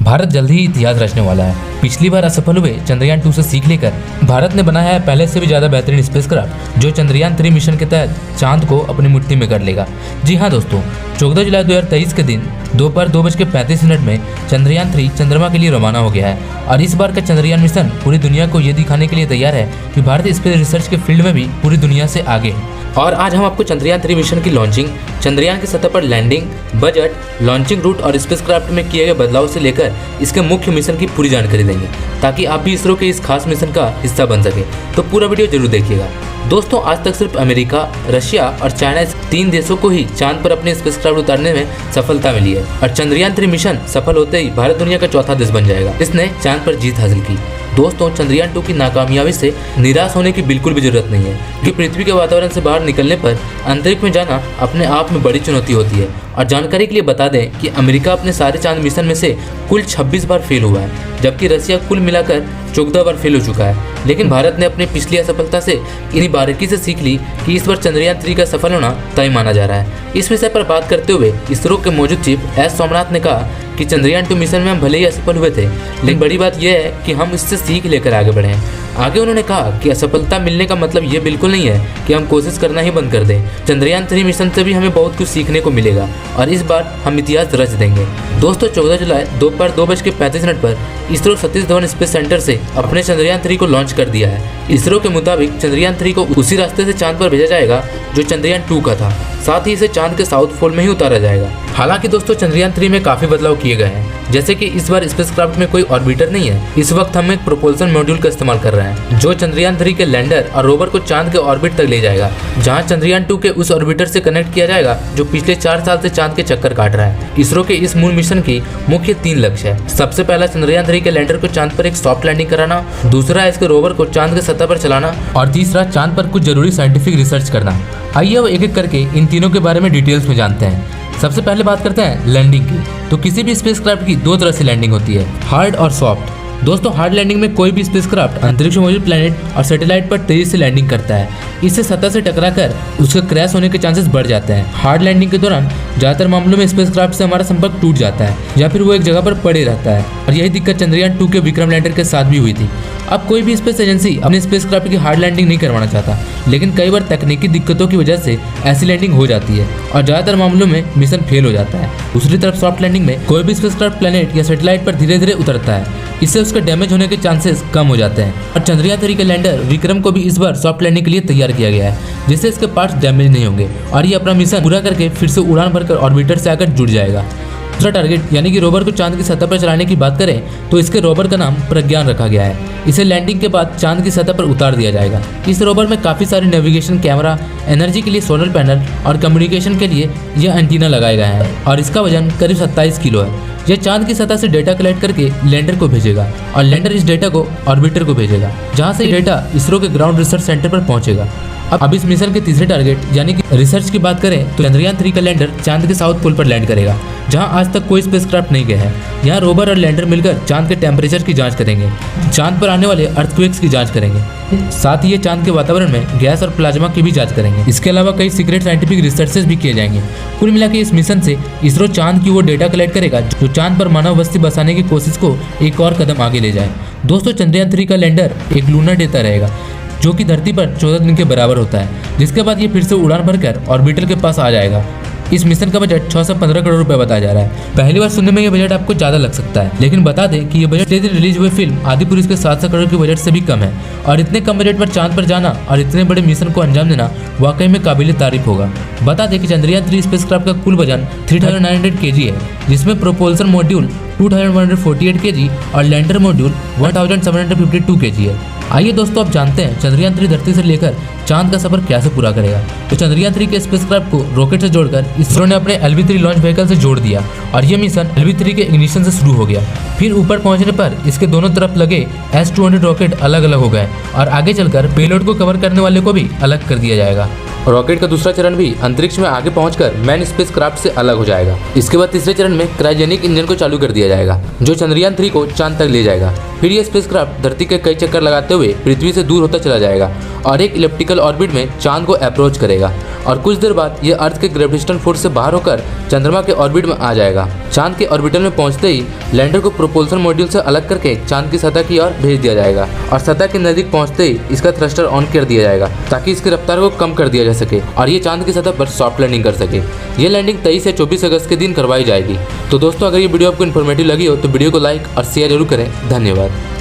भारत जल्द ही इतिहास रचने वाला है। पिछली बार असफल हुए चंद्रयान 2 से सीख लेकर भारत ने बनाया है पहले से भी ज्यादा बेहतरीन स्पेसक्राफ्ट, जो चंद्रयान 3 मिशन के तहत चांद को अपनी मुट्ठी में कर लेगा। जी हाँ दोस्तों, 14 जुलाई 2023 के दिन दोपहर 2:35 में चंद्रयान 3 चंद्रमा के लिए रवाना हो गया है। और इस बार का चंद्रयान मिशन पूरी दुनिया को ये दिखाने के लिए तैयार है कि भारत स्पेस रिसर्च के फील्ड में भी पूरी दुनिया से आगे है। और आज हम आपको चंद्रयान 3 मिशन की लॉन्चिंग, चंद्रयान की सतह पर लैंडिंग, बजट, लॉन्चिंग रूट और स्पेसक्राफ्ट में किए गए बदलाव से लेकर इसके मुख्य मिशन की पूरी जानकारी देंगे, ताकि आप भी इसरो के इस खास मिशन का हिस्सा बन सके। तो पूरा वीडियो जरूर देखिएगा। दोस्तों, आज तक सिर्फ अमेरिका, रशिया और चाइना, 3 देशों को ही चांद पर अपने स्पेसक्राफ्ट उतारने में सफलता मिली है। और चंद्रयान 3 मिशन सफल होते ही भारत दुनिया का चौथा देश बन जाएगा इसने चांद पर जीत हासिल की। दोस्तों, चंद्रयान 2 की नाकामयाबी से निराश होने की बिल्कुल भी जरूरत नहीं है, कि पृथ्वी के वातावरण से बाहर निकलने पर अंतरिक्ष में जाना अपने आप में बड़ी चुनौती होती है। और जानकारी के लिए बता दें कि अमेरिका अपने सारे चांद मिशन में से कुल 26 बार फेल हुआ है, जबकि रशिया कुल मिलाकर 14 बार फेल हो चुका है। लेकिन भारत ने अपनी पिछली असफलता से इन्हीं बारीकी से सीख ली कि इस बार चंद्रयान 3 का सफल होना तय माना जा रहा है। इस विषय पर बात करते हुए इसरो के मौजूद चीफ एस सोमनाथ ने कहा कि चंद्रयान 2 मिशन में हम भले ही असफल हुए थे, लेकिन बड़ी बात यह है कि हम इससे सीख लेकर आगे बढ़े हैं। आगे उन्होंने कहा कि असफलता मिलने का मतलब ये बिल्कुल नहीं है कि हम कोशिश करना ही बंद कर दें। चंद्रयान 3 मिशन से भी हमें बहुत कुछ सीखने को मिलेगा और इस बार हम इतिहास रच देंगे। दोस्तों, 14 जुलाई दोपहर 2:35 पर इसरो सतीश धवन स्पेस सेंटर से अपने चंद्रयान 3 को लॉन्च कर दिया है। इसरो के मुताबिक चंद्रयान 3 को उसी रास्ते से चांद पर भेजा जाएगा जो चंद्रयान 2 का था। साथ ही इसे चांद के साउथ पोल में ही उतारा जाएगा। हालांकि दोस्तों, चंद्रयान 3 में काफी बदलाव किए गए हैं, जैसे कि इस बार स्पेसक्राफ्ट में कोई ऑर्बिटर नहीं है। इस वक्त हम एक प्रोपल्सन मॉड्यूल का इस्तेमाल कर रहे हैं, जो चंद्रयान 3 के लैंडर और रोवर को चांद के ऑर्बिट तक ले जाएगा, जहां चंद्रयान 2 के उस ऑर्बिटर से कनेक्ट किया जाएगा जो पिछले 4 साल से चांद के चक्कर काट रहा है। इसरो के इस मूल मिशन की मुख्य 3 लक्ष्य है। सबसे पहला, चंद्रयान 3 के लैंडर को चांद पर एक सॉफ्ट लैंडिंग कराना, दूसरा इसके रोवर को चांद के सतह पर चलाना, और तीसरा चांद पर कुछ जरूरी साइंटिफिक रिसर्च करना। आइए अब एक एक करके इन तीनों के बारे में डिटेल्स में जानते हैं। सबसे पहले बात करते हैं लैंडिंग की। तो किसी भी स्पेसक्राफ्ट की 2 तरह से लैंडिंग होती है, हार्ड और सॉफ्ट। दोस्तों, हार्ड लैंडिंग में कोई भी स्पेसक्राफ्ट अंतरिक्ष में मौजूद प्लैनेट और सैटेलाइट पर तेजी से लैंडिंग करता है। इससे सतह से टकराकर उसका क्रैश होने के चांसेस बढ़ जाते हैं। हार्ड लैंडिंग के दौरान ज्यादातर मामलों में स्पेसक्राफ्ट से हमारा संपर्क टूट जाता है या फिर वो एक जगह पर पड़े रहता है, और यही दिक्कत चंद्रयान 2 के विक्रम लैंडर के साथ भी हुई थी। अब कोई भी स्पेस एजेंसी अपने स्पेसक्राफ्ट की हार्ड लैंडिंग नहीं करवाना चाहता, लेकिन कई बार तकनीकी दिक्कतों की वजह से ऐसी लैंडिंग हो जाती है और ज्यादातर मामलों में मिशन फेल हो जाता है। दूसरी तरफ सॉफ्ट लैंडिंग में कोई भी स्पेसक्राफ्ट प्लैनेट या सैटेलाइट पर धीरे धीरे उतरता है, इससे उसका डैमेज होने के चांसेस कम हो जाते हैं। और चंद्रयान 3 के लैंडर विक्रम को भी इस बार सॉफ्ट लैंडिंग के लिए तैयार किया गया है, जिससे इसके पार्ट्स डैमेज नहीं होंगे और ये अपना मिशन पूरा करके फिर से उड़ान भरकर ऑर्बिटर से आकर जुड़ जाएगा। दूसरा टारगेट यानी कि रोवर को चांद की सतह पर चलाने की बात करें तो इसके रोवर का नाम प्रज्ञान रखा गया है। इसे लैंडिंग के बाद चांद की सतह पर उतार दिया जाएगा। इस रोवर में काफ़ी सारे नेविगेशन कैमरा, एनर्जी के लिए सोलर पैनल और कम्युनिकेशन के लिए यह एंटीना लगाए गए हैं, और इसका वजन करीब 27 किलो है। यह चांद की सतह से डेटा कलेक्ट करके लैंडर को भेजेगा और लैंडर इस डेटा को ऑर्बिटर को भेजेगा, जहां से डेटा इसरो के ग्राउंड रिसर्च सेंटर पर पहुंचेगा। अब इस मिशन के तीसरे टारगेट यानी कि रिसर्च की बात करें तो चंद्रयान 3 का लैंडर चांद के साउथ पोल पर लैंड करेगा, जहां आज तक कोई स्पेसक्राफ्ट नहीं गया है। यहाँ रोवर और लैंडर मिलकर चांद के टेम्परेचर की जांच करेंगे, चांद पर आने वाले अर्थक्वेक्स की जांच करेंगे, साथ ही ये चांद के वातावरण में गैस और प्लाज्मा की भी जांच करेंगे। इसके अलावा कई सीक्रेट साइंटिफिक रिसर्चेस भी किए जाएंगे। कुल मिलाकर इस मिशन से इसरो चांद की वो डेटा कलेक्ट करेगा जो चांद पर मानव बस्ती बसाने की कोशिश को एक और कदम आगे ले जाए। दोस्तों, चंद्रयान 3 का लैंडर एक लूनर डेटा रहेगा, जो कि धरती पर 14 दिन के बराबर होता है, जिसके बाद ये फिर से उड़ान भरकर ऑर्बिटर के पास आ जाएगा। इस मिशन का बजट 6 से 15 करोड़ रुपए बताया जा रहा है। पहली बार सुनने में ये बजट आपको ज्यादा लग सकता है, लेकिन बता दें कि ये बजट दिन रिलीज हुए फिल्म आदिपुरुष के 700 करोड़ के बजट से भी कम है। और इतने कम बजट पर चांद पर जाना और इतने बड़े मिशन को अंजाम देना वाकई में काबिल तारीफ होगा। बता दें कि चंद्रयान 3 स्पेसक्राफ्ट का कुल वजन 3900 kg है, जिसमें प्रोपल्सन मॉड्यूल 2148 kg और लैंडर मॉड्यूल 1752 kg है। आइए दोस्तों, अब जानते हैं चंद्रयान 3 धरती से लेकर चांद का सफर कैसे पूरा करेगा। तो चंद्रयान 3 के स्पेसक्राफ्ट को रॉकेट से जोड़कर इसरो ने अपने LV-3 लॉन्च व्हीकल से जोड़ दिया और यह मिशन LV-3 के इग्निशन से शुरू हो गया। फिर ऊपर पहुंचने पर इसके दोनों तरफ लगे S-200 रॉकेट अलग अलग हो गए और आगे चलकर पेलोड को कवर करने वाले को भी अलग कर दिया जाएगा। रॉकेट का दूसरा चरण भी अंतरिक्ष में आगे पहुंचकर मैन स्पेसक्राफ्ट से अलग हो जाएगा। इसके बाद तीसरे चरण में क्रायोजेनिक इंजन को चालू कर दिया जाएगा, जो चंद्रयान 3 को चांद तक ले जाएगा। फिर यह स्पेसक्राफ्ट धरती के कई चक्कर लगाते हुए पृथ्वी से दूर होता चला जाएगा और एक इलिप्टिकल ऑर्बिट में चांद को अप्रोच करेगा और कुछ देर बाद ये अर्थ के ग्रेविटेशनल फोर्स से बाहर होकर चंद्रमा के ऑर्बिट में आ जाएगा। चांद के ऑर्बिटल में पहुंचते ही लैंडर को प्रोपल्सन मॉड्यूल से अलग करके चांद की सतह की ओर भेज दिया जाएगा और सतह के नजदीक पहुंचते ही इसका थ्रस्टर ऑन कर दिया जाएगा ताकि इसकी रफ्तार को कम कर दिया जा सके और ये चांद की सतह पर सॉफ्ट लैंडिंग कर सके। ये लैंडिंग 23 से 24 अगस्त के दिन करवाई जाएगी। तो दोस्तों, अगर ये वीडियो आपको इन्फॉर्मेटिव लगी हो तो वीडियो को लाइक और शेयर जरूर करें। धन्यवाद।